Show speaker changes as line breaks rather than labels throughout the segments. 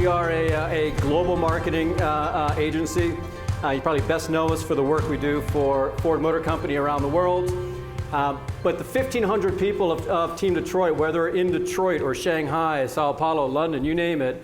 We are a global marketing agency. You probably best know us for the work we do for Ford Motor Company around the world. But the 1,500 people of Team Detroit, whether in Detroit or Shanghai, Sao Paulo, London, you name it,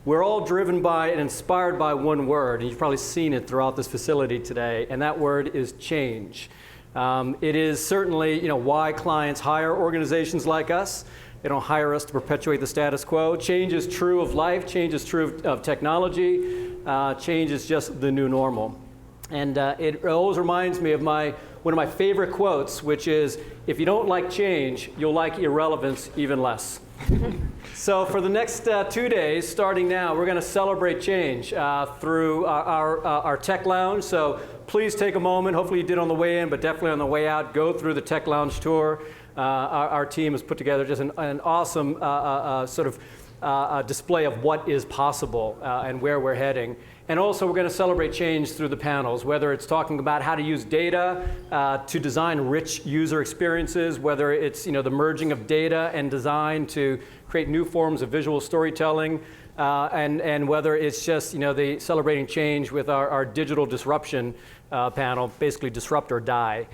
we're all driven by and inspired by one word, and you've probably seen it throughout this facility today, and that word is change. It is certainly why clients hire organizations like us. They don't hire us to perpetuate the status quo. Change is true of life. Change is true of technology. Change is just the new normal. And it always reminds me of one of my favorite quotes, which is, if you don't like change, you'll like irrelevance even less. So for the next 2 days, starting now, we're going to celebrate change through our tech lounge. So please take a moment. Hopefully you did on the way in, but definitely on the way out, go through the tech lounge tour. Our team has put together just an awesome display of what is possible and where we're heading. And also we're going to celebrate change through the panels, whether it's talking about how to use data to design rich user experiences, whether it's the merging of data and design to create new forms of visual storytelling, and whether it's just the celebrating change with our digital disruption panel, basically disrupt or die.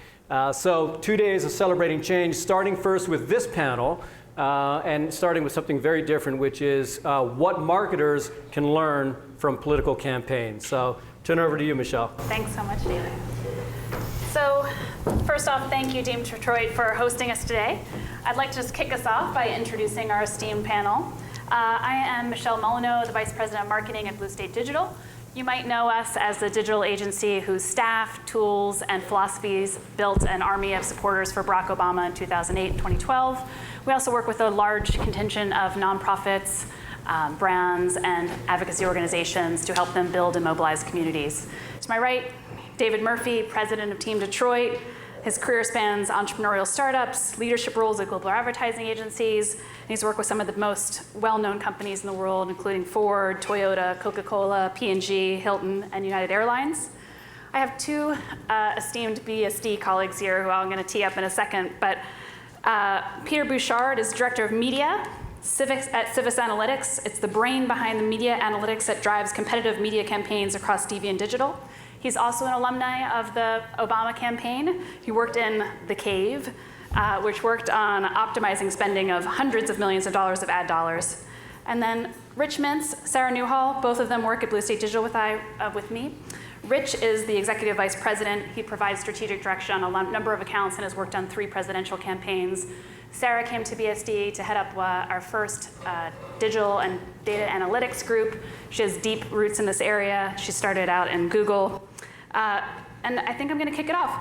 So 2 days of celebrating change, starting first with this panel, and starting with something very different, which is what marketers can learn from political campaigns. So turn over to you, Michelle.
Thanks so much, David. So first off, thank you, Team Detroit, for hosting us today. I'd like to just kick us off by introducing our esteemed panel. I am Michelle Molyneux, the Vice President of Marketing at Blue State Digital. You might know us as the digital agency whose staff, tools, and philosophies built an army of supporters for Barack Obama in 2008 and 2012. We also work with a large contingent of nonprofits, brands, and advocacy organizations to help them build and mobilize communities. To my right, David Murphy, President of Team Detroit. His career spans entrepreneurial startups, leadership roles at global advertising agencies, and he's worked with some of the most well-known companies in the world, including Ford, Toyota, Coca-Cola, P&G, Hilton, and United Airlines. I have two esteemed BSD colleagues here who I'm going to tee up in a second, but Peter Bouchard is Director of Media at Civis Analytics. It's the brain behind the media analytics that drives competitive media campaigns across TV and digital. He's also an alumni of the Obama campaign. He worked in The Cave, which worked on optimizing spending of hundreds of millions of dollars of ad dollars. And then Rich Mintz, Sarah Newhall, both of them work at Blue State Digital with me. Rich is the Executive Vice President. He provides strategic direction on a number of accounts and has worked on 3 presidential campaigns. Sarah came to BSD to head up our first digital and data analytics group. She has deep roots in this area. She started out in Google. And I think I'm going to kick it off.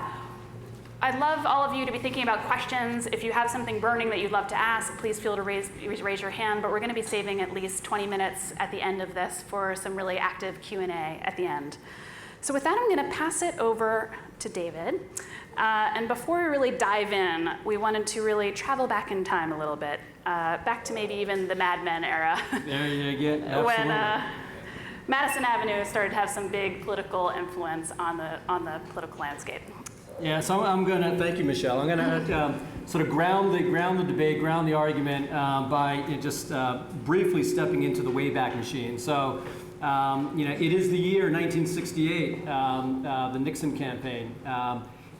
I'd love all of you to be thinking about questions. If you have something burning that you'd love to ask, please feel to raise your hand. But we're going to be saving at least 20 minutes at the end of this for some really active Q&A at the end. So with that, I'm going to pass it over to David. And before we really dive in, we wanted to really travel back in time a little bit, back to maybe even the Mad Men era.
There you go.
When Madison Avenue started to have some big political influence on the political landscape.
Yeah, so I'm going to, thank you, Michelle. I'm going to sort of ground the debate, ground the argument by just briefly stepping into the Wayback Machine. So, it is the year 1968, the Nixon campaign.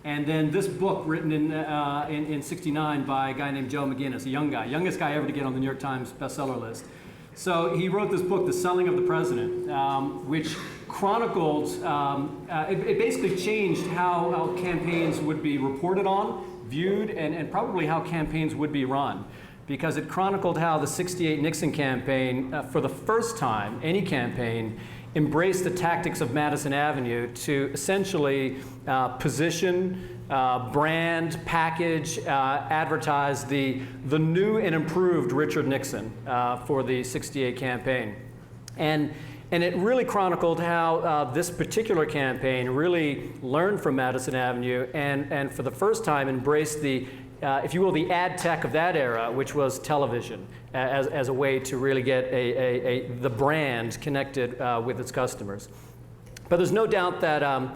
And then this book written in 69 by a guy named Joe McGinnis, a young guy, youngest guy ever to get on the New York Times bestseller list. So he wrote this book, The Selling of the President, which chronicled, it basically changed how campaigns would be reported on, viewed, and probably how campaigns would be run. Because it chronicled how the 68 Nixon campaign, for the first time, any campaign, embraced the tactics of Madison Avenue to essentially position, brand, package, advertise the new and improved Richard Nixon for the 68 campaign. And it really chronicled how this particular campaign really learned from Madison Avenue and for the first time embraced the if you will, the ad tech of that era, which was television, as a way to really get the brand connected with its customers. But there's no doubt that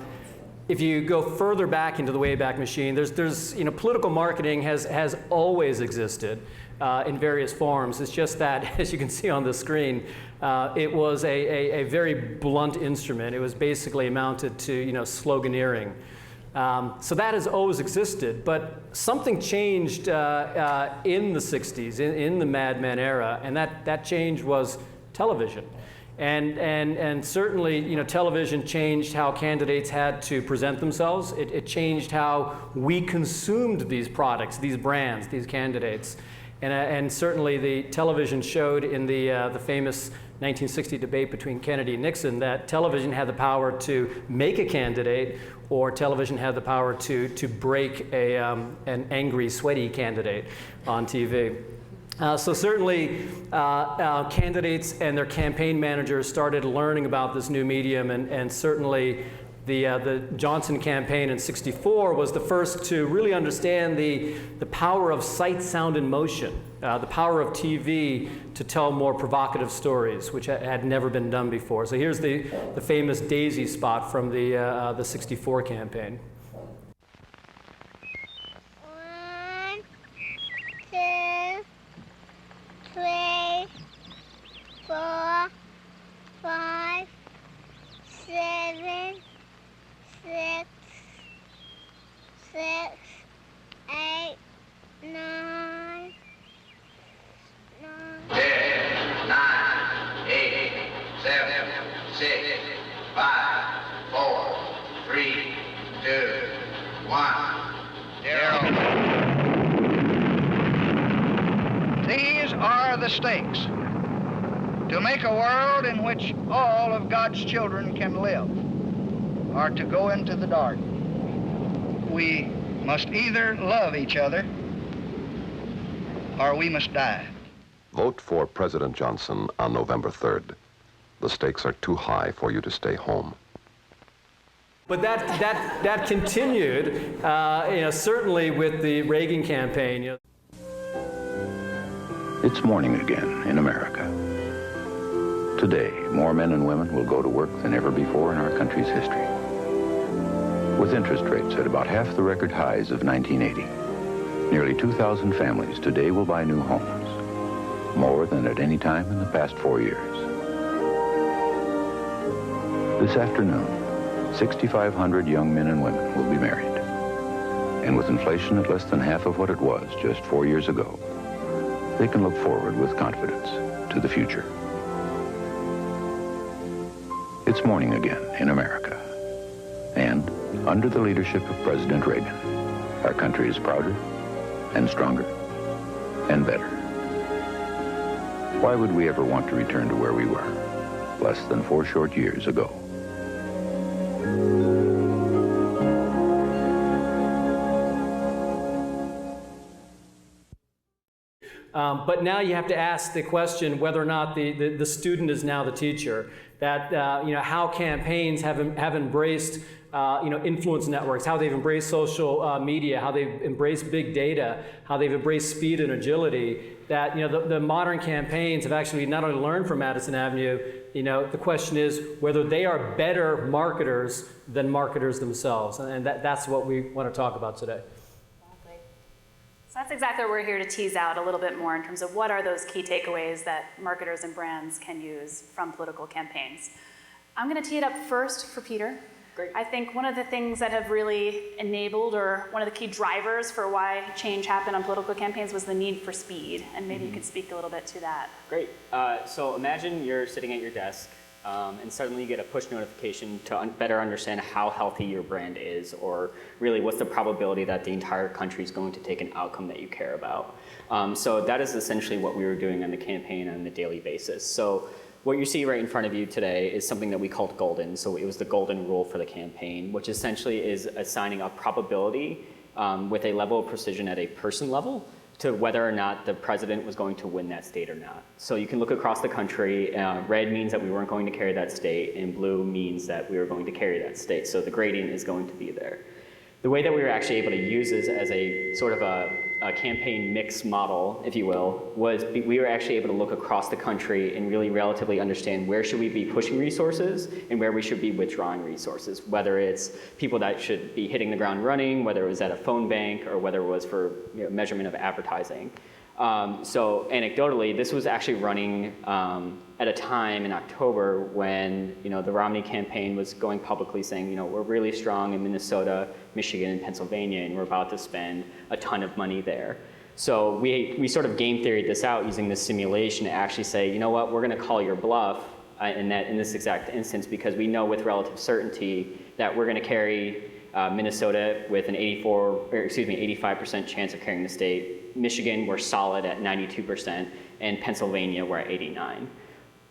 if you go further back into the Wayback Machine, there's political marketing has always existed. in various forms. It's just that, as you can see on the screen, it was a very blunt instrument. It was basically amounted to, sloganeering. So that has always existed, but something changed in the 60s, in the Mad Men era, and that change was television. And certainly, television changed how candidates had to present themselves. It changed how we consumed these products, these brands, these candidates. And certainly the television showed in the famous 1960 debate between Kennedy and Nixon that television had the power to make a candidate, or television had the power to break an angry, sweaty candidate on TV. So certainly candidates and their campaign managers started learning about this new medium, and certainly the Johnson campaign in '64 was the first to really understand the power of sight, sound, and motion, the power of TV to tell more provocative stories, which had never been done before. So here's the famous Daisy spot from the '64 campaign.
1, 2, 3, 4, 5, 7, 6, 8, 9,
10, 9, 8, 7, 6, 5, 4, 3, 2, 1, 0.
These are the stakes: to make a world in which all of God's children can live, or to go into the dark. We must either love each other or we must die.
Vote for President Johnson on November 3rd. The stakes are too high for you to stay home.
But that continued, certainly with the Reagan campaign.
It's morning again in America. Today, more men and women will go to work than ever before in our country's history. With interest rates at about half the record highs of 1980, nearly 2,000 families today will buy new homes, more than at any time in the past 4 years. This afternoon, 6,500 young men and women will be married. And with inflation at less than half of what it was just 4 years ago, they can look forward with confidence to the future. It's morning again in America. And under the leadership of President Reagan, our country is prouder and stronger and better. Why would we ever want to return to where we were less than 4 short years ago?
But now you have to ask the question whether or not the student is now the teacher. That how campaigns have embraced influence networks, how they've embraced social media, how they've embraced big data, how they've embraced speed and agility. That the modern campaigns have actually not only learned from Madison Avenue. The question is whether they are better marketers than marketers themselves, and that's what we want to talk about today.
So that's exactly what we're here to tease out a little bit more in terms of what are those key takeaways that marketers and brands can use from political campaigns. I'm going to tee it up first for Peter.
Great.
I think one of the things that have really enabled, or one of the key drivers for why change happened on political campaigns, was the need for speed. And maybe you could speak a little bit to that.
Great. So imagine you're sitting at your desk and suddenly you get a push notification to better understand how healthy your brand is, or really what's the probability that the entire country is going to take an outcome that you care about. So that is essentially what we were doing on the campaign on a daily basis. So what you see right in front of you today is something that we called golden. So it was the golden rule for the campaign, which essentially is assigning a probability with a level of precision at a person level to whether or not the president was going to win that state or not. So you can look across the country. Red means that we weren't going to carry that state, and blue means that we were going to carry that state. So the gradient is going to be there. The way that we were actually able to use this as a sort of a campaign mix model, if you will, was we were actually able to look across the country and really relatively understand where should we be pushing resources and where we should be withdrawing resources, whether it's people that should be hitting the ground running, whether it was at a phone bank, or whether it was for measurement of advertising. So anecdotally, this was actually running at a time in October when the Romney campaign was going publicly saying, we're really strong in Minnesota, Michigan, and Pennsylvania, and we're about to spend a ton of money there. So we sort of game theoried this out using this simulation to actually say, you know what, we're going to call your bluff in this exact instance, because we know with relative certainty that we're going to carry Minnesota with an 85% chance of carrying the state. Michigan, we're solid at 92%, and Pennsylvania, we're at 89%.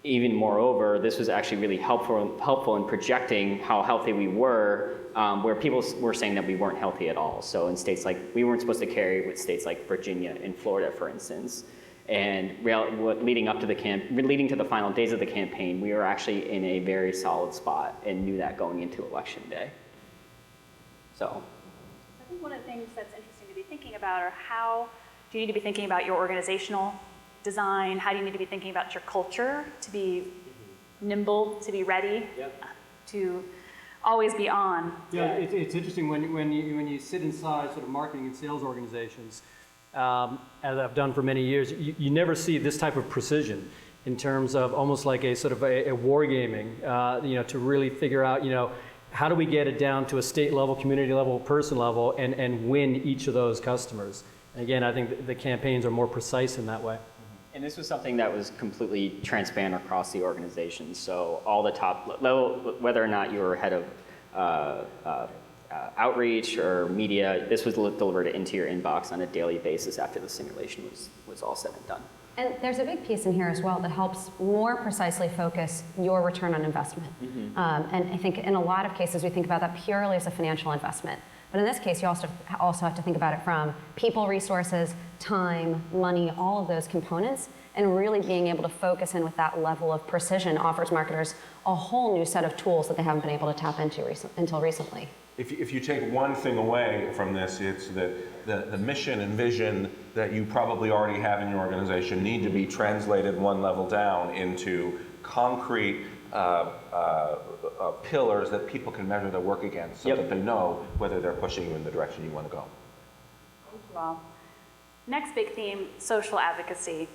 Even moreover, this was actually really helpful in projecting how healthy we were, where people were saying that we weren't healthy at all. So in states like, we weren't supposed to carry with states like Virginia and Florida, for instance. And leading to the final days of the campaign, we were actually in a very solid spot and knew that going into Election Day. So
I think one of the things that's interesting to be thinking about are how do you need to be thinking about your organizational design? How do you need to be thinking about your culture to be nimble, to be ready, to always be on?
Yeah, it's interesting when you sit inside sort of marketing and sales organizations, as I've done for many years, you never see this type of precision in terms of almost like a sort of a wargaming, to really figure out, how do we get it down to a state level, community level, person level, and win each of those customers. And again, I think the campaigns are more precise in that way.
And this was something that was completely transparent across the organization. So all the top level, whether or not you were head of outreach or media, this was delivered into your inbox on a daily basis after the simulation was all said and done.
And there's a big piece in here as well that helps more precisely focus your return on investment. And I think in a lot of cases we think about that purely as a financial investment. But in this case, you also have to think about it from people, resources, time, money, all of those components, and really being able to focus in with that level of precision offers marketers a whole new set of tools that they haven't been able to tap into until recently.
If you take one thing away from this, it's that the mission and vision that you probably already have in your organization need to be translated one level down into concrete pillars that people can measure their work against, so that they know whether they're pushing you in the direction you want to go.
Thank you all. Next big theme, social advocacy.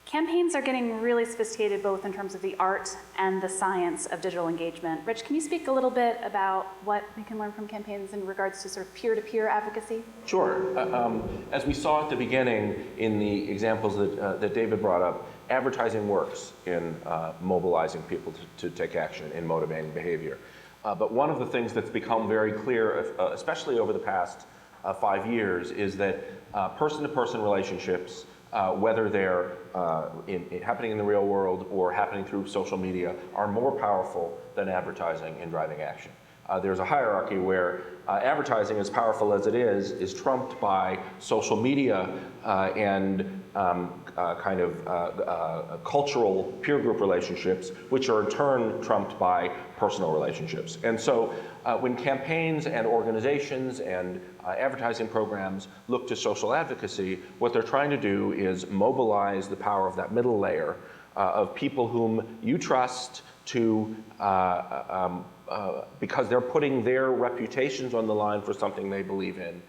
Campaigns are getting really sophisticated both in terms of the art and the science of digital engagement. Rich, can you speak a little bit about what we can learn from campaigns in regards to sort of peer-to-peer advocacy?
Sure. As we saw at the beginning in the examples that David brought up, advertising works in mobilizing people to take action, in motivating behavior. But one of the things that's become very clear, especially over the past 5 years, is that person-to-person relationships, whether they're happening in the real world or happening through social media, are more powerful than advertising in driving action. There's a hierarchy where advertising, as powerful as it is trumped by social media and kind of cultural peer group relationships, which are in turn trumped by personal relationships. And so when campaigns and organizations and advertising programs look to social advocacy, what they're trying to do is mobilize the power of that middle layer of people whom you trust to because they're putting their reputations on the line for something they believe in.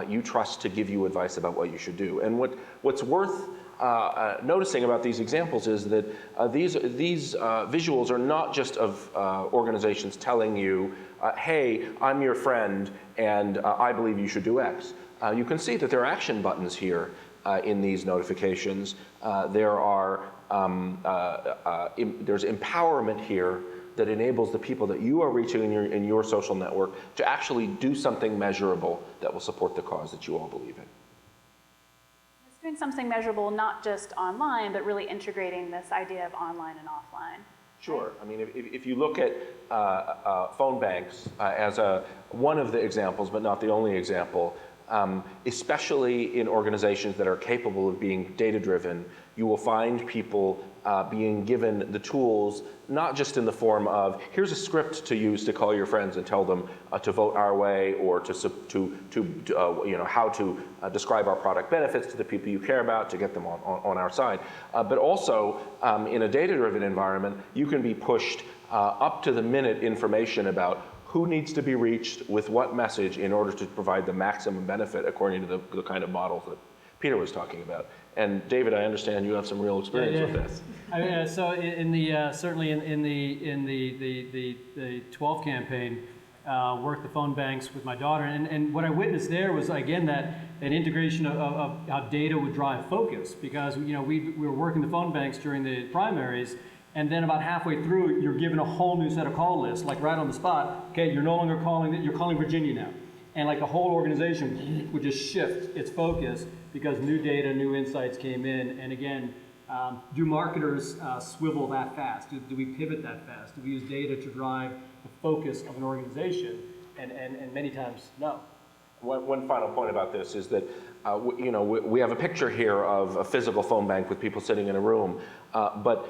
You trust to give you advice about what you should do. And what's worth noticing about these examples is that these visuals are not just of organizations telling you, hey, I'm your friend and I believe you should do X. You can see that there are action buttons here in these notifications. There's empowerment here that enables the people that you are reaching in your social network to actually do something measurable that will support the cause that you all believe in.
It's doing something measurable, not just online, but really integrating this idea of online and offline.
Sure. I mean, if you look at phone banks as one of the examples, but not the only example, especially in organizations that are capable of being data-driven, you will find people being given the tools, not just in the form of, here's a script to use to call your friends and tell them to vote our way, or how to describe our product benefits to the people you care about to get them on our side. But also, in a data-driven environment, you can be pushed up to the minute information about who needs to be reached with what message in order to provide the maximum benefit according to the kind of models Peter was talking about. And David, I understand you have some real experience with this.
I mean, so in the certainly in the 12 campaign, worked the phone banks with my daughter, and what I witnessed there was again that an integration of how data would drive focus, because we were working the phone banks during the primaries, and then about halfway through you're given a whole new set of call lists, like right on the spot. Okay, you're no longer calling you're calling Virginia now, and like the whole organization would just shift its focus because new data, new insights came in, and again. Do marketers swivel that fast? Do we pivot that fast? Do we use data to drive the focus of an organization? And many times, no.
One final point about this is that we have a picture here of a physical phone bank with people sitting in a room, but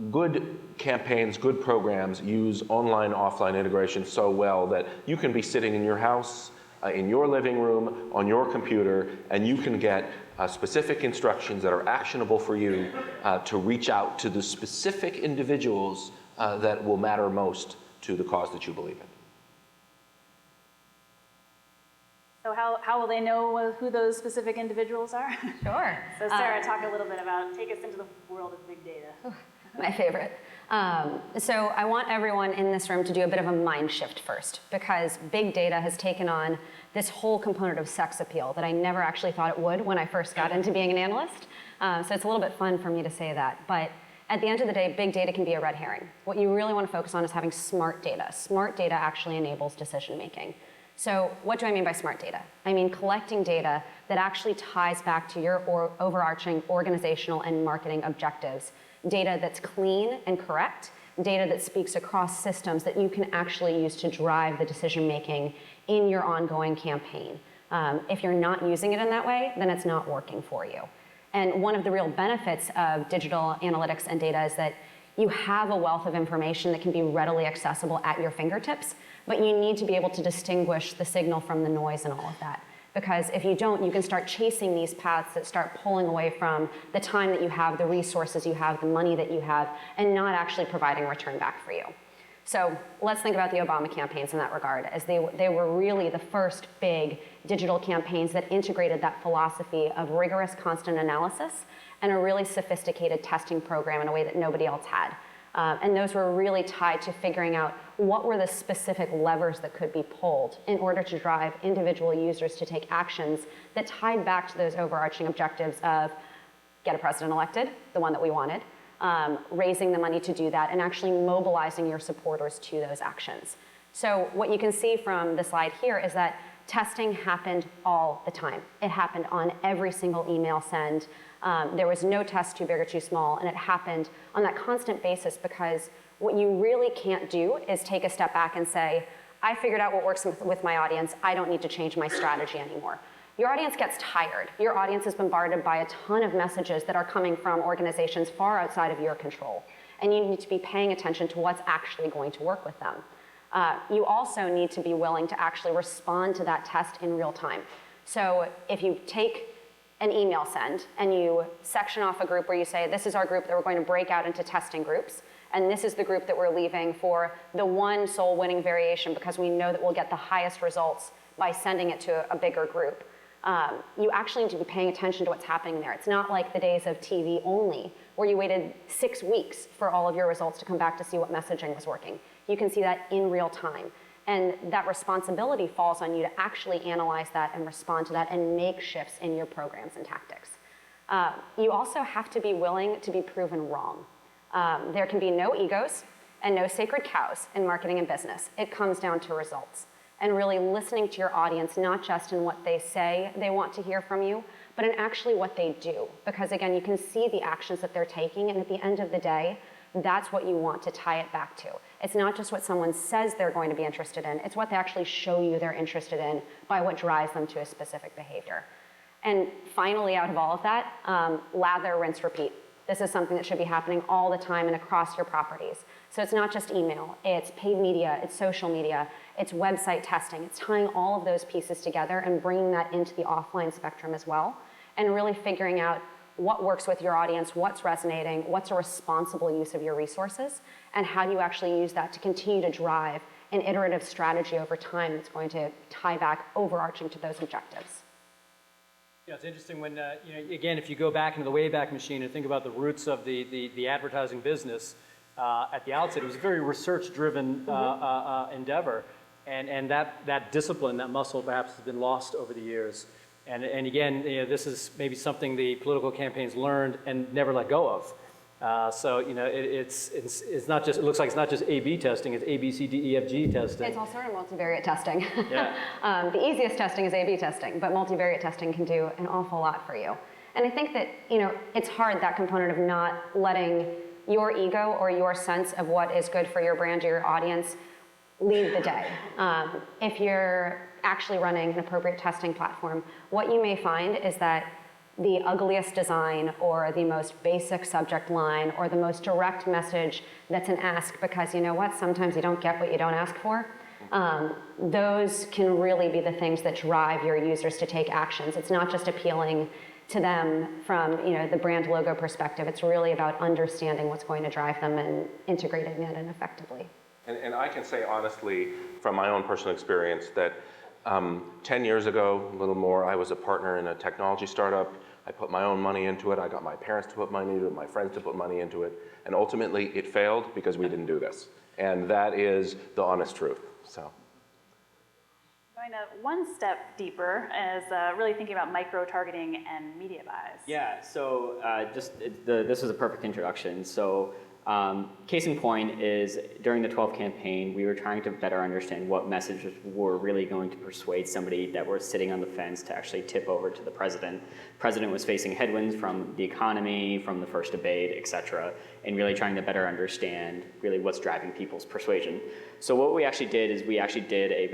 good campaigns, good programs use online, offline integration so well that you can be sitting in your house, in your living room, on your computer, and you can get specific instructions that are actionable for you to reach out to the specific individuals that will matter most to the cause that you believe in.
So how will they know who those specific individuals are?
Sure.
So Sarah, talk a little bit about, take us into the world of big data.
My favorite. So I want everyone in this room to do a bit of a mind shift first, because big data has taken on this whole component of sex appeal that I never actually thought it would when I first got into being an analyst. So it's a little bit fun for me to say that. But at the end of the day, big data can be a red herring. What you really want to focus on is having smart data. Smart data actually enables decision making. So what do I mean by smart data? I mean collecting data that actually ties back to your overarching organizational and marketing objectives. Data that's clean and correct, data that speaks across systems that you can actually use to drive the decision making in your ongoing campaign. If you're not using it in that way, then it's not working for you. And one of the real benefits of digital analytics and data is that you have a wealth of information that can be readily accessible at your fingertips, but you need to be able to distinguish the signal from the noise and all of that. Because if you don't, you can start chasing these paths that start pulling away from the time that you have, the resources you have, the money that you have, and not actually providing a return back for you. So let's think about the Obama campaigns in that regard, as they were really the first big digital campaigns that integrated that philosophy of rigorous constant analysis and a really sophisticated testing program in a way that nobody else had. And those were really tied to figuring out what were the specific levers that could be pulled in order to drive individual users to take actions that tied back to those overarching objectives of get a president elected, the one that we wanted, raising the money to do that, and actually mobilizing your supporters to those actions. So what you can see from the slide here is that testing happened all the time. It happened on every single email send. There was no test too big or too small, and it happened on that constant basis, because what you really can't do is take a step back and say, I figured out what works with my audience, I don't need to change my strategy anymore. Your audience gets tired. Your audience is bombarded by a ton of messages that are coming from organizations far outside of your control, and you need to be paying attention to what's actually going to work with them. You also need to be willing to actually respond to that test in real time. So if you take an email send and you section off a group where you say, this is our group that we're going to break out into testing groups, and this is the group that we're leaving for the one sole winning variation because we know that we'll get the highest results by sending it to a bigger group. You actually need to be paying attention to what's happening there. It's not like the days of TV only, where you waited 6 weeks for all of your results to come back to see what messaging was working. You can see that in real time. And that responsibility falls on you to actually analyze that and respond to that and make shifts in your programs and tactics. You also have to be willing to be proven wrong. There can be no egos and no sacred cows in marketing and business. It comes down to results and really listening to your audience, not just in what they say they want to hear from you, but in actually what they do. Because again, you can see the actions that they're taking, and at the end of the day, that's what you want to tie it back to. It's not just what someone says they're going to be interested in, it's what they actually show you they're interested in by what drives them to a specific behavior. And finally, out of all of that, lather, rinse, repeat. This is something that should be happening all the time and across your properties. So it's not just email, it's paid media, it's social media, it's website testing. It's tying all of those pieces together and bringing that into the offline spectrum as well, and really figuring out what works with your audience, what's resonating, what's a responsible use of your resources, and how do you actually use that to continue to drive an iterative strategy over time that's going to tie back overarching to those objectives.
Yeah, it's interesting when, again, if you go back into the Wayback Machine and think about the roots of the advertising business, at the outset, it was a very research-driven endeavor. And that discipline, that muscle perhaps has been lost over the years. And again, this is maybe something the political campaigns learned and never let go of. So it's not just, it looks like it's not just A/B testing, it's A, B, C, D, E, F, G testing.
It's all sort of multivariate testing.
Yeah.
The easiest testing is A/B testing, but multivariate testing can do an awful lot for you. And I think that, it's hard, that component of not letting your ego or your sense of what is good for your brand or your audience lead the day. If you're actually running an appropriate testing platform, what you may find is that the ugliest design or the most basic subject line or the most direct message that's an ask because you know what, sometimes you don't get what you don't ask for, those can really be the things that drive your users to take actions. It's not just appealing to them from the brand logo perspective. It's really about understanding what's going to drive them and integrating it in effectively.
And I can say honestly, from my own personal experience, that 10 years ago, a little more, I was a partner in a technology startup. I put my own money into it. I got my parents to put money into it, my friends to put money into it. And ultimately, it failed because we didn't do this. And that is the honest truth. So.
Going to one step deeper is really thinking about micro-targeting and media buys.
Yeah, so this is a perfect introduction. So case in point is during the 12 campaign, we were trying to better understand what messages were really going to persuade somebody that were sitting on the fence to actually tip over to the president. The president was facing headwinds from the economy, from the first debate, et cetera, and really trying to better understand really what's driving people's persuasion. So what we actually did is we actually did a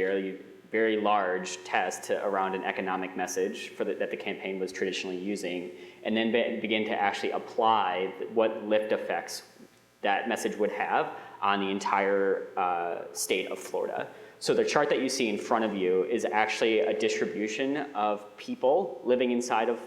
very large test around an economic message that the campaign was traditionally using, and then begin to actually apply what lift effects that message would have on the entire state of Florida. So the chart that you see in front of you is actually a distribution of people living inside of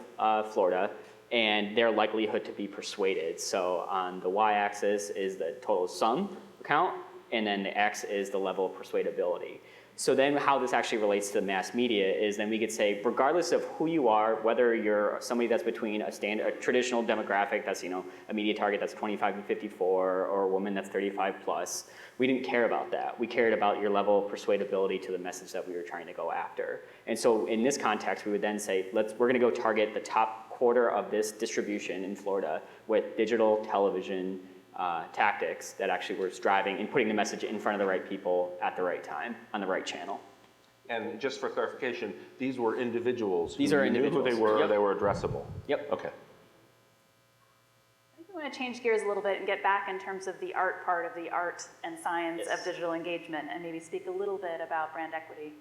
Florida and their likelihood to be persuaded. So on the y-axis is the total sum count, and then the x is the level of persuadability. So then how this actually relates to the mass media is then we could say, regardless of who you are, whether you're somebody that's between a traditional demographic that's, a media target that's 25 to 54, or a woman that's 35 plus, we didn't care about that. We cared about your level of persuadability to the message that we were trying to go after. And so in this context, we would then say, we're gonna go target the top quarter of this distribution in Florida with digital television tactics that actually were driving and putting the message in front of the right people at the right time on the right channel.
And just for clarification, these were individuals.
These are individuals.
Knew who they were,
Yep.
They were addressable.
Yep.
Okay.
I think we want to change gears a little bit and get back in terms of the art part of the art and science of digital engagement, and maybe speak a little bit about brand equity.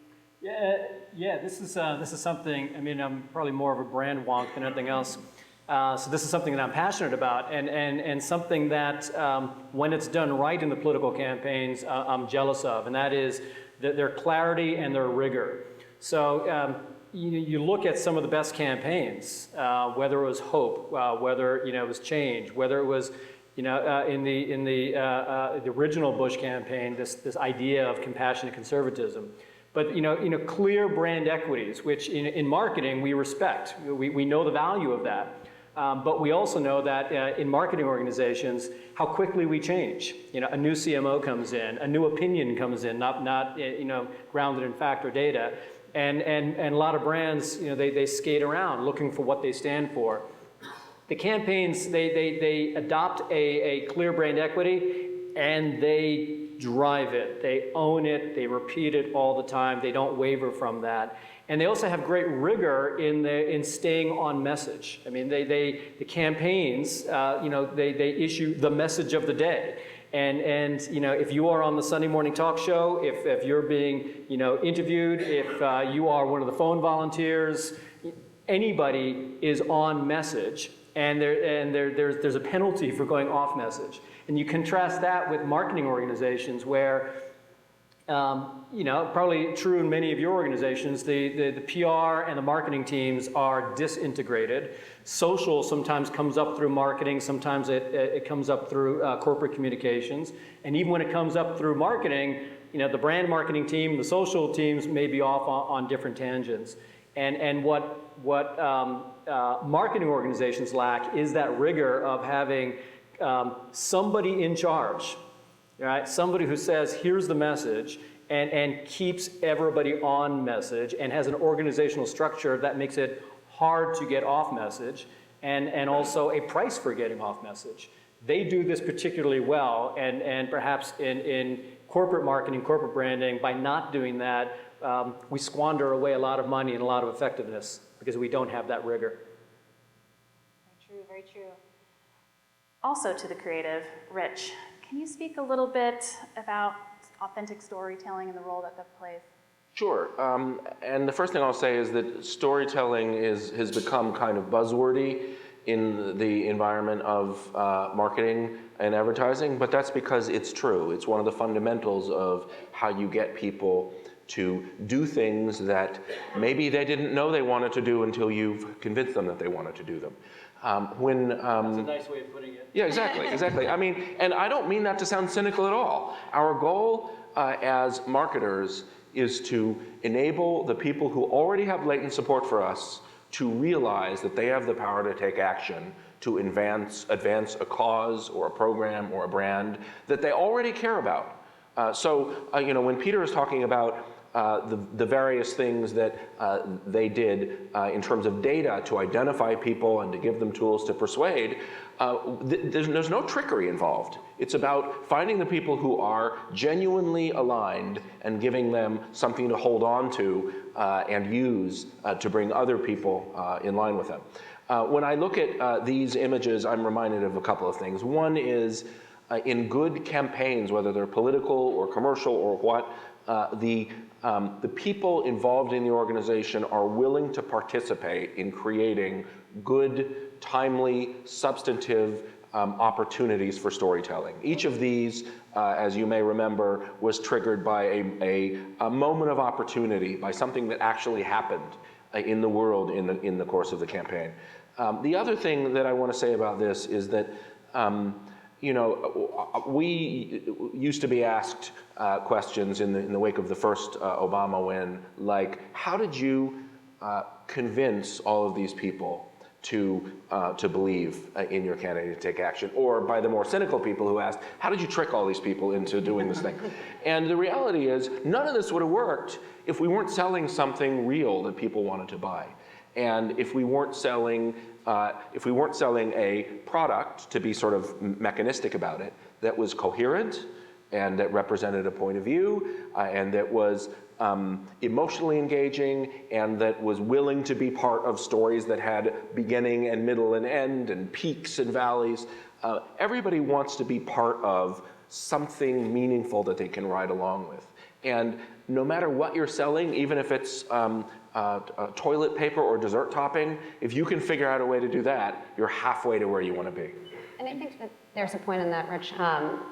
Yeah. This is something. I mean, I'm probably more of a brand wonk than anything else. So this is something that I'm passionate about, and something that when it's done right in the political campaigns, I'm jealous of, and that is their clarity and their rigor. So you look at some of the best campaigns, whether it was hope, whether it was change, whether it was in the original Bush campaign, this idea of compassionate conservatism. But clear brand equities, which in marketing we respect. We know the value of that. But we also know that in marketing organizations, how quickly we change. A new CMO comes in, a new opinion comes in, not grounded in fact or data, and a lot of brands, they skate around looking for what they stand for. The campaigns, they adopt a clear brand equity, and they drive it, they own it, they repeat it all the time, they don't waver from that. And they also have great rigor in staying on message. I mean, the campaigns, they issue the message of the day. And if you are on the Sunday morning talk show, if you're being interviewed, if you are one of the phone volunteers, anybody is on message, and there's a penalty for going off message. And you contrast that with marketing organizations where probably true in many of your organizations, the PR and the marketing teams are disintegrated. Social sometimes comes up through marketing, sometimes it comes up through corporate communications. And even when it comes up through marketing, the brand marketing team, the social teams may be off on different tangents. And what marketing organizations lack is that rigor of having somebody in charge, right? Somebody who says, here's the message, and keeps everybody on message, and has an organizational structure that makes it hard to get off message, and also a price for getting off message. They do this particularly well, and perhaps in corporate marketing, corporate branding, by not doing that, we squander away a lot of money and a lot of effectiveness because we don't have that rigor.
Very true, very true. Also to the creative, Rich, can you speak a little bit about authentic storytelling and the role that plays?
Sure, and the first thing I'll say is that storytelling has become kind of buzzwordy in the environment of marketing and advertising, but that's because it's true. It's one of the fundamentals of how you get people to do things that maybe they didn't know they wanted to do until you've convinced them that they wanted to do them.
That's a nice way of putting it.
Yeah, exactly. I mean, and I don't mean that to sound cynical at all. Our goal as marketers is to enable the people who already have latent support for us to realize that they have the power to take action to advance a cause or a program or a brand that they already care about. So when Peter is talking about the various things that they did in terms of data to identify people and to give them tools to persuade, there's no trickery involved. It's about finding the people who are genuinely aligned and giving them something to hold on to and use to bring other people in line with them. When I look at these images, I'm reminded of a couple of things. One is in good campaigns, whether they're political or commercial or what, the people involved in the organization are willing to participate in creating good, timely, substantive opportunities for storytelling. Each of these, as you may remember, was triggered by a moment of opportunity, by something that actually happened in the world in the course of the campaign. The other thing that I want to say about this is that we used to be asked questions in the wake of the first Obama win, like, how did you convince all of these people to believe in your candidate to take action? Or by the more cynical people who asked, how did you trick all these people into doing this thing? And the reality is, none of this would have worked if we weren't selling something real that people wanted to buy. And if we weren't selling a product, to be sort of mechanistic about it, that was coherent and that represented a point of view and that was emotionally engaging and that was willing to be part of stories that had beginning and middle and end and peaks and valleys. Everybody wants to be part of something meaningful that they can ride along with. And no matter what you're selling, even if it's toilet paper or dessert topping, if you can figure out a way to do that, you're halfway to where you want to be.
And I think that there's a point in that, Rich,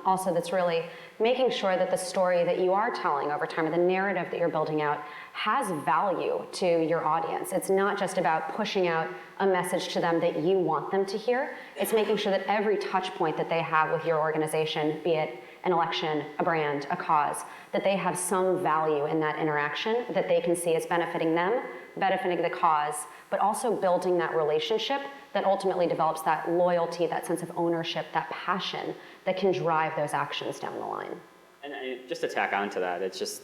also that's really making sure that the story that you are telling over time, or the narrative that you're building out, has value to your audience. It's not just about pushing out a message to them that you want them to hear. It's making sure that every touch point that they have with your organization, be it an election, a brand, a cause, that they have some value in that interaction that they can see as benefiting them, benefiting the cause, but also building that relationship that ultimately develops that loyalty, that sense of ownership, that passion that can drive those actions down the line.
And just to tack on to that, it's just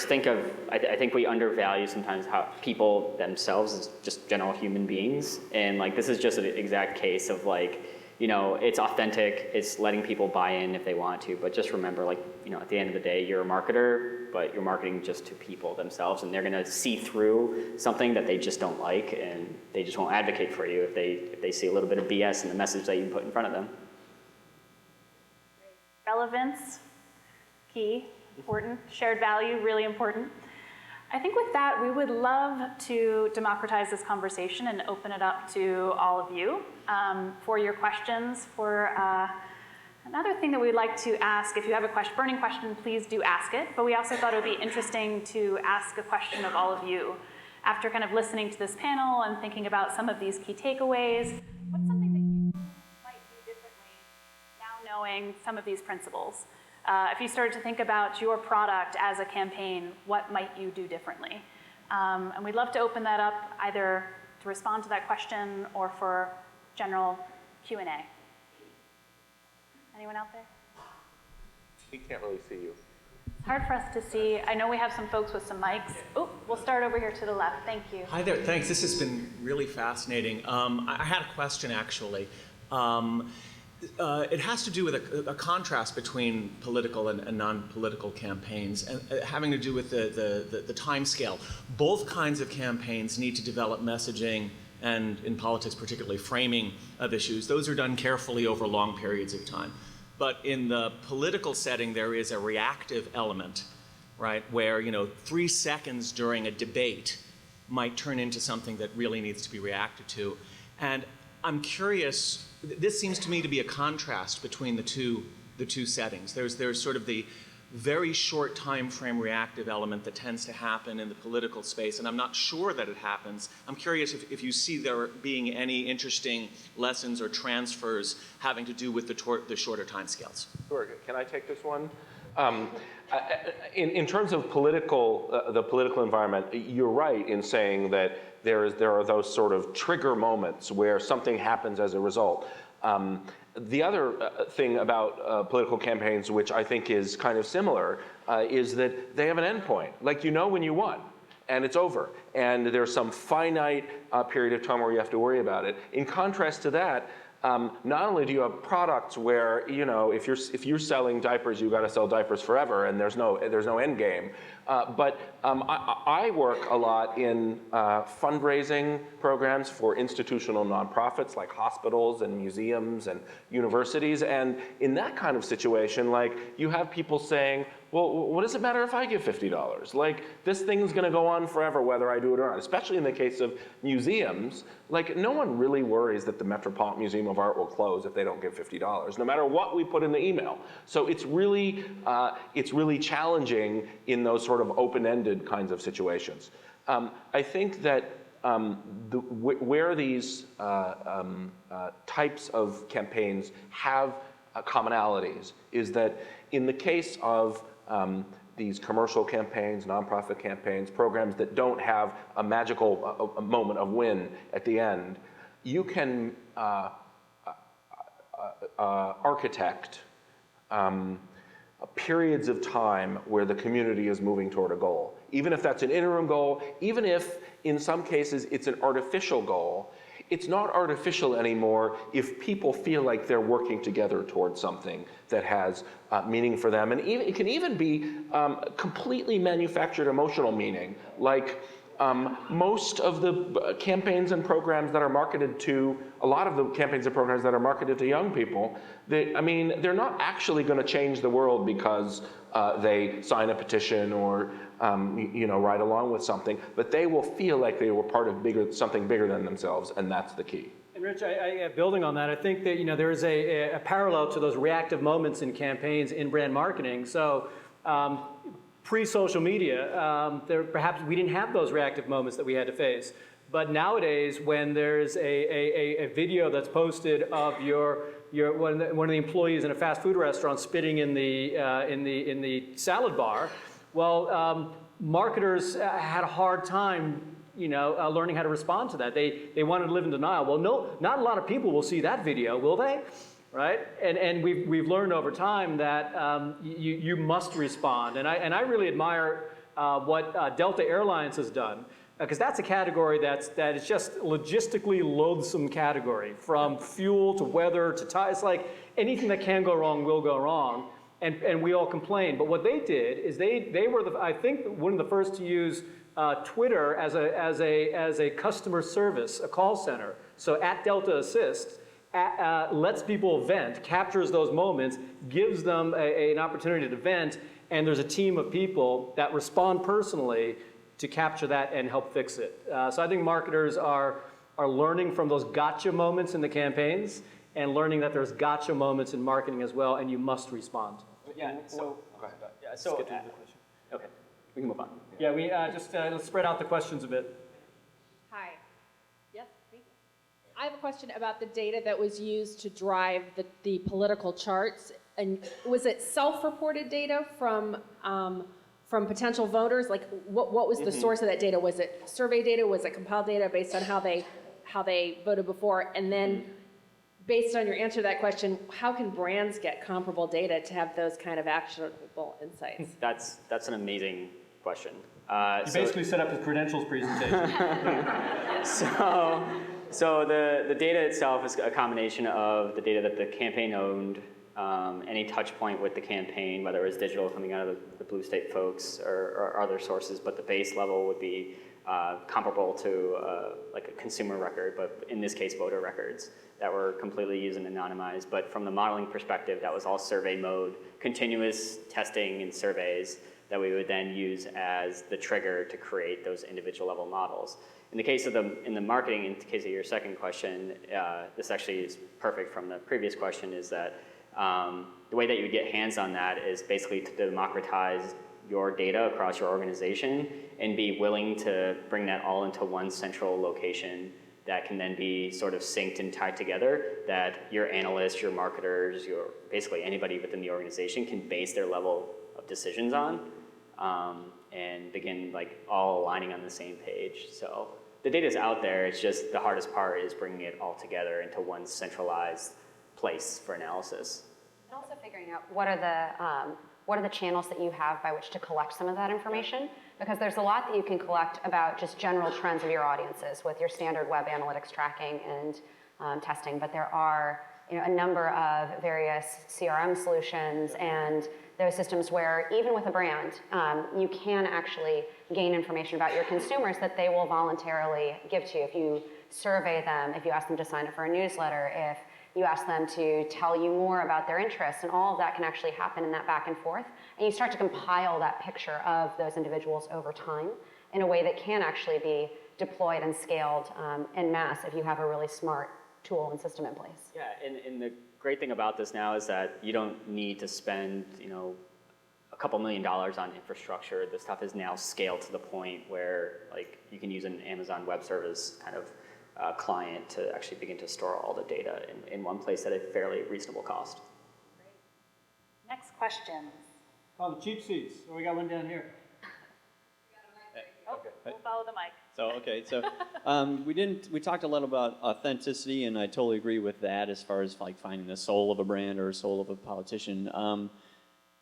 think of, I think we undervalue sometimes how people themselves as just general human beings. And like, this is just an exact case of like, it's authentic, it's letting people buy in if they want to, but just remember, like, at the end of the day, you're a marketer, but you're marketing just to people themselves, and they're gonna see through something that they just don't like, and they just won't advocate for you if they see a little bit of BS in the message that you put in front of them.
Relevance, key, important. Shared value, really important. I think with that, we would love to democratize this conversation and open it up to all of you for your questions. For another thing that we'd like to ask, if you have a burning question, please do ask it. But we also thought it would be interesting to ask a question of all of you. After kind of listening to this panel and thinking about some of these key takeaways, what's something that you might do differently now knowing some of these principles? If you started to think about your product as a campaign, what might you do differently? And we'd love to open that up either to respond to that question or for general Q&A. Anyone out there?
We can't really see you.
It's hard for us to see. I know we have some folks with some mics. Oh, we'll start over here to the left. Thank you.
Hi there, thanks. This has been really fascinating. I had a question, actually. It has to do with a contrast between political and non-political campaigns, and having to do with the time scale. Both kinds of campaigns need to develop messaging, and in politics particularly framing of issues. Those are done carefully over long periods of time. But in the political setting, there is a reactive element, right, where 3 seconds during a debate might turn into something that really needs to be reacted to. And I'm curious, this seems to me to be a contrast between the two settings. There's sort of the very short time frame reactive element that tends to happen in the political space, and I'm not sure that it happens. I'm curious if you see there being any interesting lessons or transfers having to do with the shorter timescales.
Sure. Can I take this one? In terms of the political environment, you're right in saying that there are those sort of trigger moments where something happens as a result. The other thing about political campaigns, which I think is kind of similar, is that they have an endpoint. Like, when you won, and it's over, and there's some finite period of time where you have to worry about it. In contrast to that, not only do you have products where if you're selling diapers, you got to sell diapers forever, and there's no end game. But I work a lot in fundraising programs for institutional nonprofits like hospitals and museums and universities. And in that kind of situation, like, you have people saying, well, what does it matter if I give $50? Like, this thing's going to go on forever whether I do it or not, especially in the case of museums. Like, no one really worries that the Metropolitan Museum of Art will close if they don't give $50, no matter what we put in the email. So it's really challenging in those sort of open-ended kinds of situations. I think that where these types of campaigns have commonalities is that in the case of these commercial campaigns, nonprofit campaigns, programs that don't have a magical moment of win at the end, you can architect periods of time where the community is moving toward a goal. Even if that's an interim goal, even if in some cases it's an artificial goal, it's not artificial anymore if people feel like they're working together towards something that has meaning for them. And it can even be completely manufactured emotional meaning. Like most of the campaigns and programs that are marketed to, a lot of the campaigns and programs that are marketed to young people, they're not actually going to change the world because they sign a petition or ride along with something, but they will feel like they were part of something bigger than themselves, and that's the key.
And Rich, building on that, I think that there is a parallel to those reactive moments in campaigns in brand marketing. So pre-social media, perhaps we didn't have those reactive moments that we had to face. But nowadays, when there's a video that's posted of one of the employees in a fast food restaurant spitting in the salad bar, well, marketers had a hard time, learning how to respond to that. They wanted to live in denial. Well, no, not a lot of people will see that video, will they? Right? And we've learned over time that you must respond. And I really admire what Delta Airlines has done, because that's a category that is just logistically loathsome category, from fuel to weather to time. It's like anything that can go wrong will go wrong. And we all complain. But what they did is they were, I think, one of the first to use Twitter as a customer service, a call center. So at Delta Assist, lets people vent, captures those moments, gives them an opportunity to vent, and there's a team of people that respond personally to capture that and help fix it. So I think marketers are learning from those gotcha moments in the campaigns and learning that there's gotcha moments in marketing as well, and you must respond.
Yeah, so,
go ahead.
Yeah, so okay, we can move on.
Yeah, we let's spread out the questions a bit.
Hi. Yes, thank you. I have a question about the data that was used to drive the political charts. And was it self-reported data from from potential voters? Like, what was the source of that data? Was it survey data? Was it compiled data based on how they voted before? And then, based on your answer to that question, how can brands get comparable data to have those kind of actionable insights?
That's an amazing question.
You basically set up a credentials presentation.
So the data itself is a combination of the data that the campaign owned, any touch point with the campaign, whether it was digital coming out of the blue state folks or other sources, but the base level would be comparable to like a consumer record, but in this case, voter records that were completely used and anonymized. But from the modeling perspective, that was all survey mode, continuous testing and surveys that we would then use as the trigger to create those individual level models. In the case of in the marketing, in the case of your second question, this actually is perfect from the previous question, is that the way that you would get hands on that is basically to democratize your data across your organization and be willing to bring that all into one central location that can then be sort of synced and tied together, that your analysts, your marketers, basically anybody within the organization can base their level of decisions on, and begin like all aligning on the same page. So the data's out there, it's just the hardest part is bringing it all together into one centralized place for analysis.
And also figuring out what are the channels that you have by which to collect some of that information, because there's a lot that you can collect about just general trends of your audiences with your standard web analytics tracking and testing, but there are a number of various CRM solutions and those systems where even with a brand, you can actually gain information about your consumers that they will voluntarily give to you. If you survey them, if you ask them to sign up for a newsletter, if you ask them to tell you more about their interests, and all of that can actually happen in that back and forth. And you start to compile that picture of those individuals over time in a way that can actually be deployed and scaled en masse if you have a really smart tool and system in place.
Yeah, and the great thing about this now is that you don't need to spend, a couple $1 million on infrastructure. This stuff is now scaled to the point where like you can use an Amazon Web Service kind of client to actually begin to store all the data in one place at a fairly reasonable cost.
Great. Next question.
Oh, the cheap seats. Oh, we got one down here.
We'll follow the mic.
We talked a lot about authenticity, and I totally agree with that as far as like finding the soul of a brand or soul of a politician.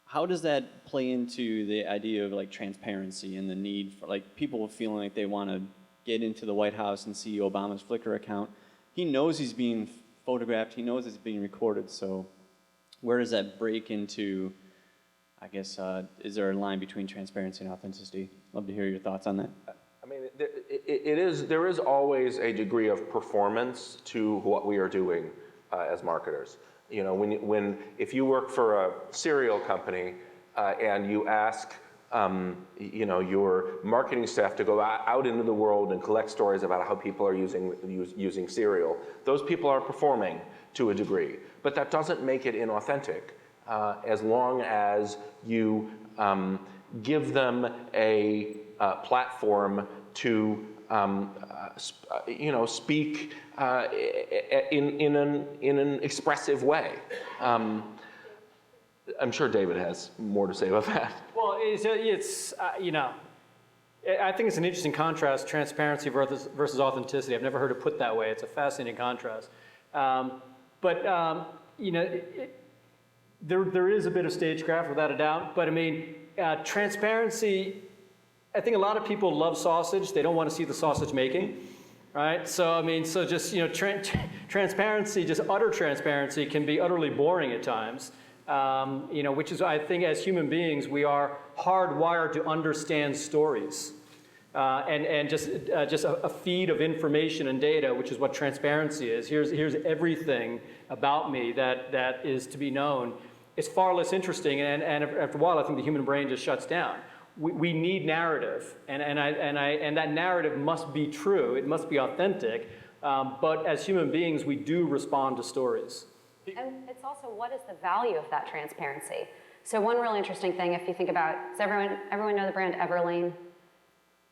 How does that play into the idea of like transparency and the need for like people feeling like they want to get into the White House and see Obama's Flickr account? He knows he's being photographed. He knows it's being recorded. So where does that break into, I guess, is there a line between transparency and authenticity? Love to hear your thoughts on that.
I mean, there is always a degree of performance to what we are doing as marketers. If you work for a cereal company and you ask your marketing staff to go out into the world and collect stories about how people are using cereal, those people are performing to a degree, but that doesn't make it inauthentic as long as you give them a platform to speak in an expressive way. I'm sure David has more to say about that.
Well, it's I think it's an interesting contrast, transparency versus authenticity. I've never heard it put that way. It's a fascinating contrast. There is a bit of stagecraft, without a doubt. But I mean, transparency, I think a lot of people love sausage. They don't want to see the sausage making, right? So I mean, transparency, just utter transparency, can be utterly boring at times. Which is, I think, as human beings, we are hardwired to understand stories, and just a feed of information and data, which is what transparency is. Here's everything about me that is to be known. It's far less interesting, and after a while, I think the human brain just shuts down. We need narrative, and that narrative must be true. It must be authentic. But as human beings, we do respond to stories.
And it's also, what is the value of that transparency? So one really interesting thing, if you think about, does everyone know the brand Everlane?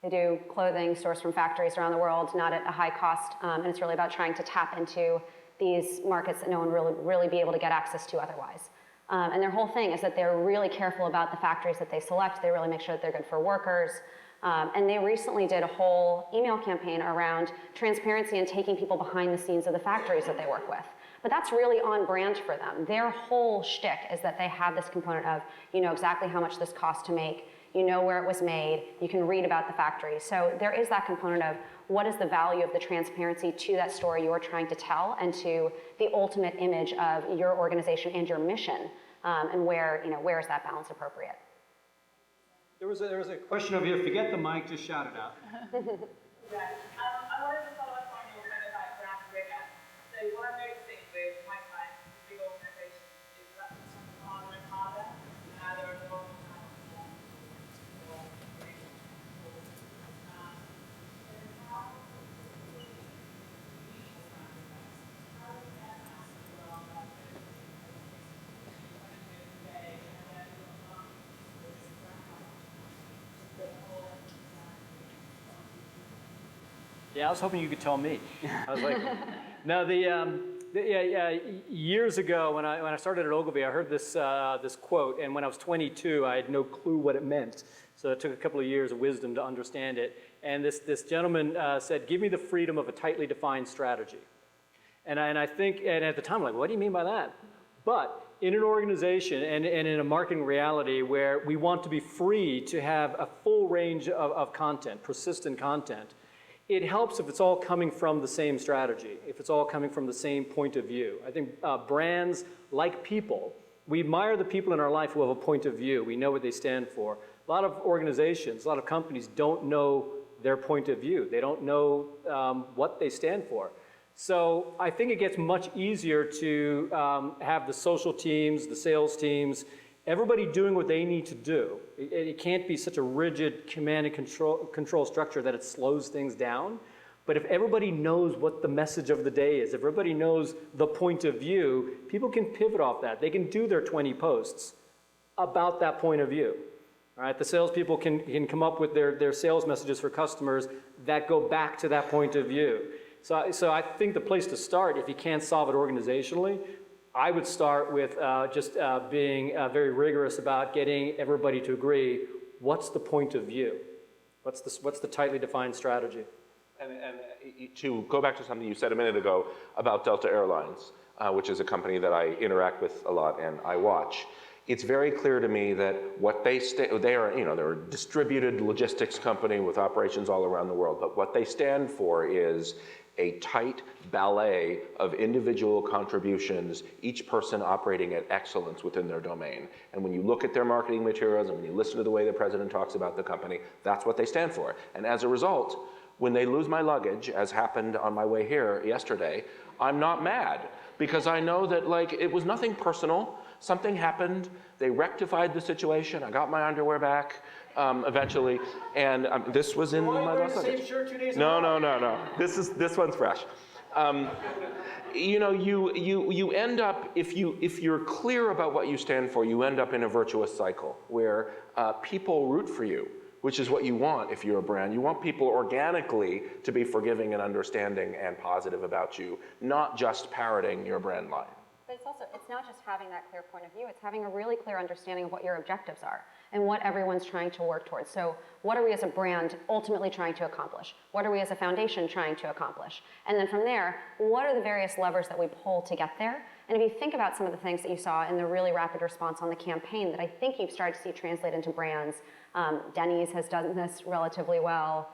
They do clothing sourced from factories around the world, not at a high cost, and it's really about trying to tap into these markets that no one really be able to get access to otherwise. And their whole thing is that they're really careful about the factories that they select. They really make sure that they're good for workers. And they recently did a whole email campaign around transparency and taking people behind the scenes of the factories that they work with. But that's really on brand for them. Their whole shtick is that they have this component of, you know exactly how much this cost to make, you know where it was made, you can read about the factory. So there is that component of what is the value of the transparency to that story you're trying to tell and to the ultimate image of your organization and your mission, and where is that balance appropriate?
There was a question over here. Forget the mic, just shout it out.
I wanted to follow up on your kind of like brand rigor. So what I'm noticing with my clients, big organizations, is that it's something harder and harder. There are a lot of
Yeah, I was hoping you could tell me. I was like, no, years ago when I started at Ogilvy, I heard this quote, and when I was 22, I had no clue what it meant. So it took a couple of years of wisdom to understand it. And this gentleman said, "Give me the freedom of a tightly defined strategy." And I think, and at the time, I'm like, what do you mean by that? But in an organization and in a marketing reality where we want to be free to have a full range of content, persistent content, it helps if it's all coming from the same strategy, if it's all coming from the same point of view. I think brands, like people, we admire the people in our life who have a point of view. We know what they stand for. A lot of organizations, a lot of companies don't know their point of view. They don't know what they stand for. So I think it gets much easier to have the social teams, the sales teams, everybody doing what they need to do. It can't be such a rigid command and control structure that it slows things down. But if everybody knows what the message of the day is, if everybody knows the point of view, people can pivot off that. They can do their 20 posts about that point of view. All right, the salespeople can come up with their sales messages for customers that go back to that point of view. So I think the place to start, if you can't solve it organizationally, I would start with just being very rigorous about getting everybody to agree, what's the point of view? What's the tightly defined strategy?
And to go back to something you said a minute ago about Delta Airlines, which is a company that I interact with a lot and I watch, it's very clear to me that what they're a distributed logistics company with operations all around the world, but what they stand for is a tight ballet of individual contributions, each person operating at excellence within their domain. And when you look at their marketing materials and when you listen to the way the president talks about the company, that's what they stand for. And as a result, when they lose my luggage, as happened on my way here yesterday, I'm not mad because I know that it was nothing personal. Something happened, they rectified the situation, I got my underwear back eventually, and this was in my last luggage.
Same shirt 2 days
No. This one's fresh. You end up, if you're clear about what you stand for, you end up in a virtuous cycle where people root for you, which is what you want if you're a brand. You want people organically to be forgiving and understanding and positive about you, not just parroting your brand line.
But it's not just having that clear point of view, it's having a really clear understanding of what your objectives are and what everyone's trying to work towards. So what are we as a brand ultimately trying to accomplish? What are we as a foundation trying to accomplish? And then from there, what are the various levers that we pull to get there? And if you think about some of the things that you saw in the really rapid response on the campaign that I think you've started to see translate into brands, Denny's has done this relatively well.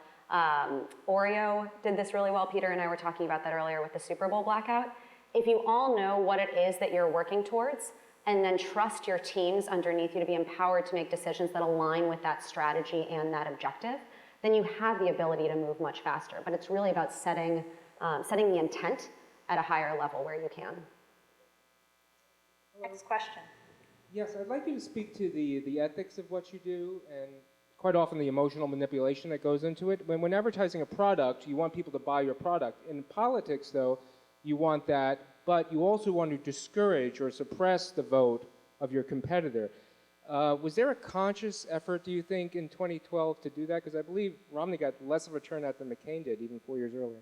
Oreo did this really well. Peter and I were talking about that earlier with the Super Bowl blackout. If you all know what it is that you're working towards, and then trust your teams underneath you to be empowered to make decisions that align with that strategy and that objective, then you have the ability to move much faster. But it's really about setting the intent at a higher level where you can.
Next question.
Yes, I'd like you to speak to the ethics of what you do and quite often the emotional manipulation that goes into it. When advertising a product, you want people to buy your product. In politics, though, you want that, but you also want to discourage or suppress the vote of your competitor. Was there a conscious effort, do you think, in 2012 to do that? Because I believe Romney got less of a turnout than McCain did even 4 years earlier.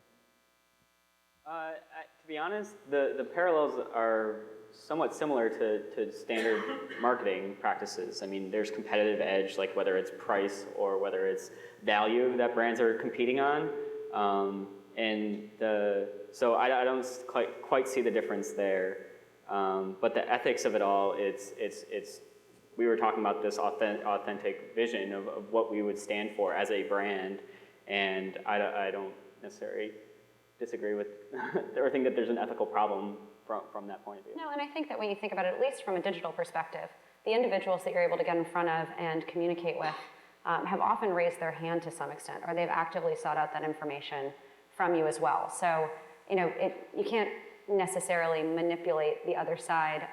To be honest, the parallels are somewhat similar to standard marketing practices. I mean, there's competitive edge, like whether it's price or whether it's value that brands are competing on. So I don't quite see the difference there. But the ethics of it all, we were talking about this authentic vision of what we would stand for as a brand, and I don't necessarily disagree with or think that there's an ethical problem from that point of view.
No, and I think that when you think about it, at least from a digital perspective, the individuals that you're able to get in front of and communicate with have often raised their hand to some extent, or they've actively sought out that information from you as well. So, you can't necessarily manipulate the other side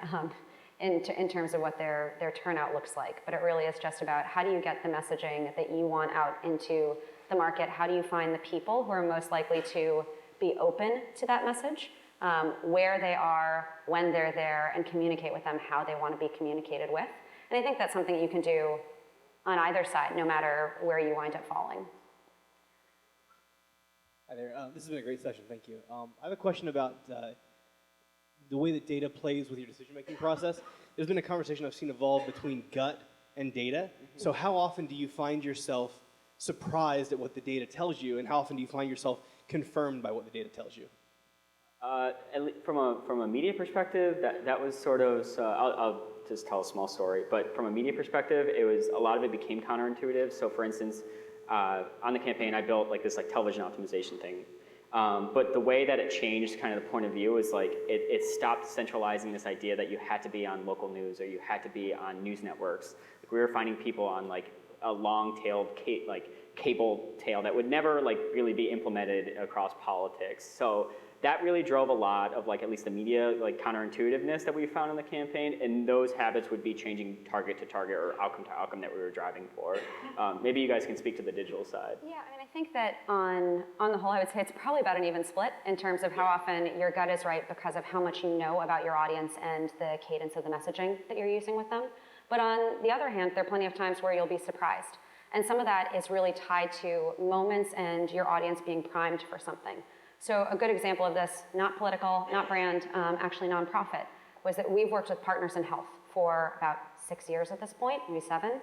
in terms of what their turnout looks like, but it really is just about how do you get the messaging that you want out into the market, how do you find the people who are most likely to be open to that message, where they are, when they're there, and communicate with them how they want to be communicated with. And I think that's something you can do on either side, no matter where you wind up falling.
Hi there. This has been a great session. Thank you. I have a question about the way that data plays with your decision-making process. There's been a conversation I've seen evolve between gut and data. So how often do you find yourself surprised at what the data tells you, and how often do you find yourself confirmed by what the data tells you?
From a media perspective, that was sort of, so I'll just tell a small story, but from a media perspective, a lot of it became counterintuitive. So for instance, on the campaign, I built this television optimization thing. But the way that it changed kind of the point of view is it stopped centralizing this idea that you had to be on local news or you had to be on news networks. We were finding people on a long-tailed cable tail that would never really be implemented across politics. So that really drove a lot of at least the media counterintuitiveness that we found in the campaign, and those habits would be changing target to target or outcome to outcome that we were driving for. Maybe you guys can speak to the digital side.
Yeah, I mean, I think that on the whole, I would say it's probably about an even split in terms of how often your gut is right because of how much you know about your audience and the cadence of the messaging that you're using with them. But on the other hand, there are plenty of times where you'll be surprised. And some of that is really tied to moments and your audience being primed for something. So a good example of this, not political, not brand, actually nonprofit, was that we've worked with Partners in Health for about 6 years at this point, maybe 7.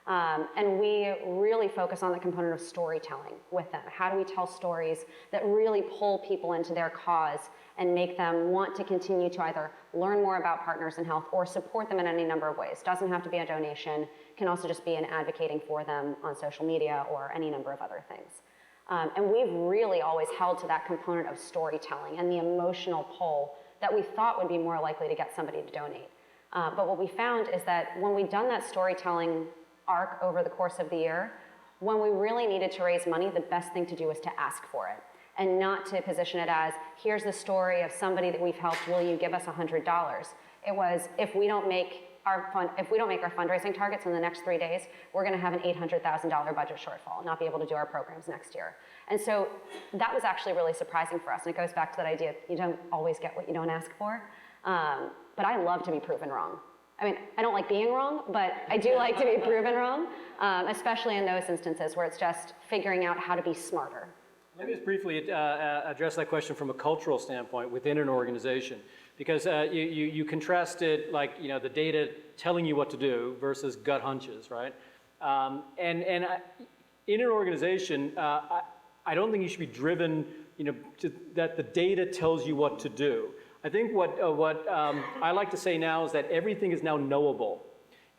And we really focus on the component of storytelling with them. How do we tell stories that really pull people into their cause and make them want to continue to either learn more about Partners in Health or support them in any number of ways? Doesn't have to be a donation, can also just be in advocating for them on social media or any number of other things. And we've really always held to that component of storytelling and the emotional pull that we thought would be more likely to get somebody to donate. But what we found is that when we'd done that storytelling arc over the course of the year, when we really needed to raise money, the best thing to do was to ask for it and not to position it as, here's the story of somebody that we've helped, will you give us $100? It was, if we don't make our fundraising targets in the next 3 days, we're going to have an $800,000 budget shortfall and not be able to do our programs next year. And so that was actually really surprising for us. And it goes back to that idea, you don't always get what you don't ask for. But I love to be proven wrong. I mean, I don't like being wrong, but I do like to be proven wrong, especially in those instances where it's just figuring out how to be smarter.
Let me just briefly address that question from a cultural standpoint within an organization. Because you contrasted the data telling you what to do versus gut hunches, right? In an organization, I don't think you should be driven, that the data tells you what to do. I think what I like to say now is that everything is now knowable,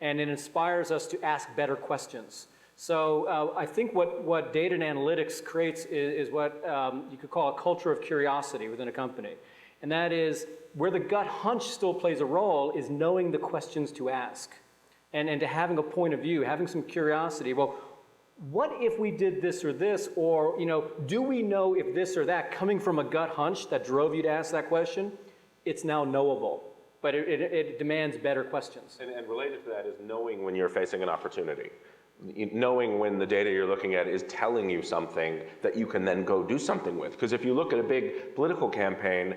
and it inspires us to ask better questions. So I think what data and analytics creates is what you could call a culture of curiosity within a company. And that is, where the gut hunch still plays a role is knowing the questions to ask and to having a point of view, having some curiosity. Well, what if we did this or this? Or, do we know if this or that, coming from a gut hunch that drove you to ask that question, it's now knowable. But it demands better questions.
And related to that is knowing when you're facing an opportunity. Knowing when the data you're looking at is telling you something that you can then go do something with. Because if you look at a big political campaign,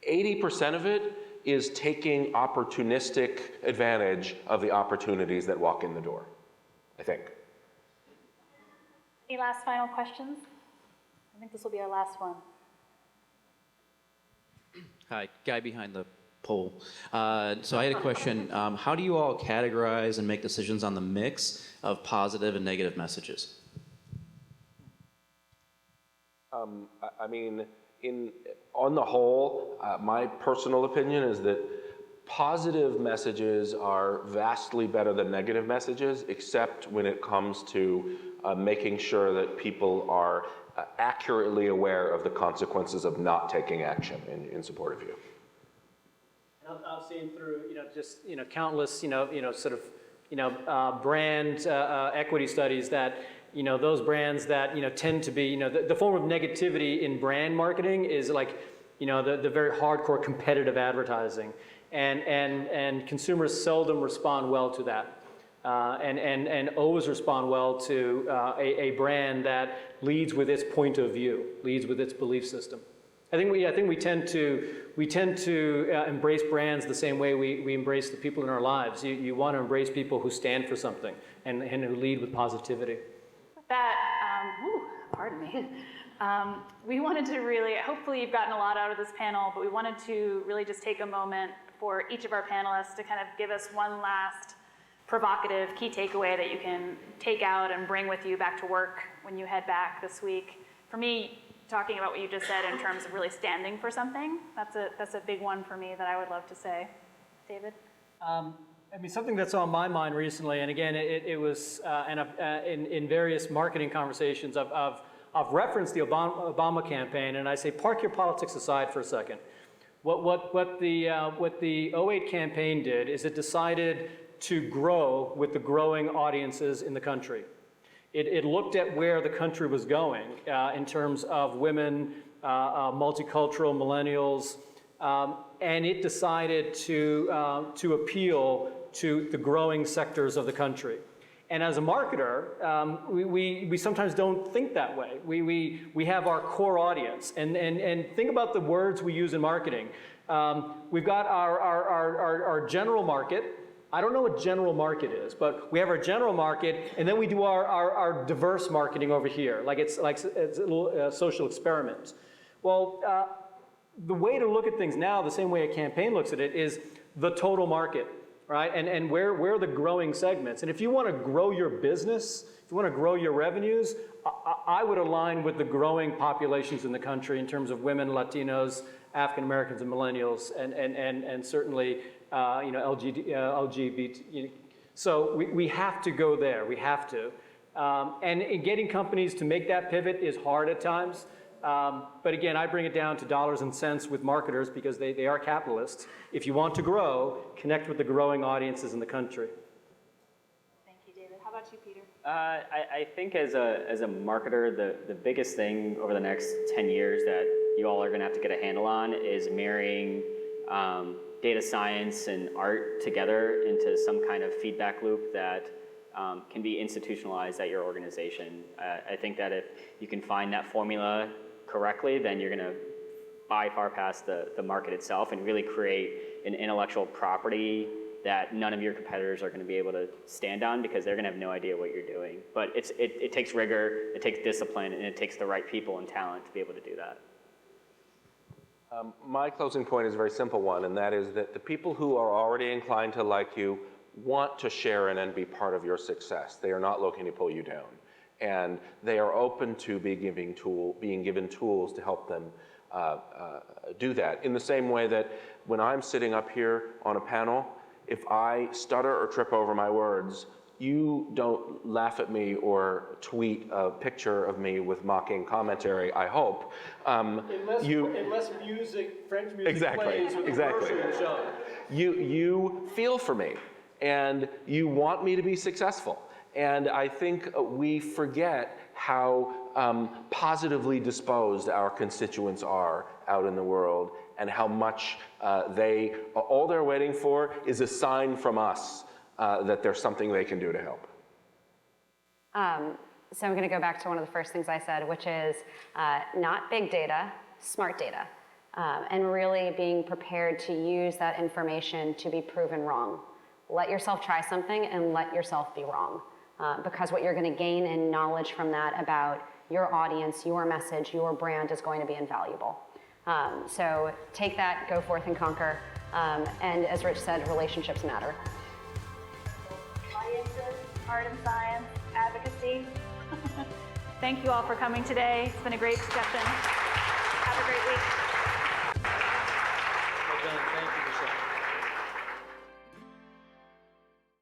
80% of it is taking opportunistic advantage of the opportunities that walk in the door, I think.
Any last final questions? I think this will be our last one.
Hi, guy behind the pole. So I had a question. How do you all categorize and make decisions on the mix of positive and negative messages?
I mean, on the whole, my personal opinion is that positive messages are vastly better than negative messages, except when it comes to making sure that people are accurately aware of the consequences of not taking action in support of you.
I've seen through, just, countless, sort of, brand equity studies that, those brands that, tend to be, the form of negativity in brand marketing is like, the very hardcore competitive advertising. And consumers seldom respond well to that. And always respond well to a brand that leads with its point of view, leads with its belief system. I think we tend to embrace brands the same way we embrace the people in our lives. You want to embrace people who stand for something and who lead with positivity.
With that, pardon me. We wanted to really, hopefully you've gotten a lot out of this panel, but we wanted to really just take a moment for each of our panelists to kind of give us one last provocative key takeaway that you can take out and bring with you back to work when you head back this week. For me, talking about what you just said in terms of really standing for something, that's a big one for me that I would love to say. David?
Something that's on my mind recently, and again, it was in various marketing conversations, I've referenced the Obama campaign, and I say park your politics aside for a second. What the 08 campaign did is it decided to grow with the growing audiences in the country. It looked at where the country was going in terms of women, multicultural millennials, and it decided to appeal to the growing sectors of the country. And as a marketer, we sometimes don't think that way. We have our core audience, and think about the words we use in marketing. We've got our general market. I don't know what general market is, but we have our general market, and then we do our diverse marketing over here, like it's a little social experiment. Well, the way to look at things now, the same way a campaign looks at it, is the total market, right? And where are the growing segments? And if you want to grow your business, if you want to grow your revenues, I would align with the growing populations in the country in terms of women, Latinos, African Americans, and millennials, and certainly LGBT. So we have to go there. We have to. And getting companies to make that pivot is hard at times. But again, I bring it down to dollars and cents with marketers because they are capitalists. If you want to grow, connect with the growing audiences in the country.
Thank you, David. How about you, Peter?
I think as a marketer, the biggest thing over the next 10 years that you all are going to have to get a handle on is marrying data science and art together into some kind of feedback loop that can be institutionalized at your organization. I think that if you can find that formula correctly, then you're going to by far past the market itself and really create an intellectual property that none of your competitors are going to be able to stand on because they're going to have no idea what you're doing. But it takes rigor, it takes discipline, and it takes the right people and talent to be able to do that.
My closing point is a very simple one, and that is that the people who are already inclined to like you want to share in and be part of your success. They are not looking to pull you down. And they are open to being given tools to help them do that. In the same way that when I'm sitting up here on a panel, if I stutter or trip over my words, you don't laugh at me or tweet a picture of me with mocking commentary, I hope.
Unless French music plays with
exactly.
the show.
You feel for me, and you want me to be successful. And I think we forget how positively disposed our constituents are out in the world, and how much all they're waiting for is a sign from us that there's something they can do to help.
So I'm going to go back to one of the first things I said, which is not big data, smart data, and really being prepared to use that information to be proven wrong. Let yourself try something and let yourself be wrong, because what you're going to gain in knowledge from that about your audience, your message, your brand is going to be invaluable. So take that, go forth and conquer. And as Rich said, relationships matter.
Audiences, art and science, advocacy. Thank you all for coming today. It's been a great discussion. Have a great week.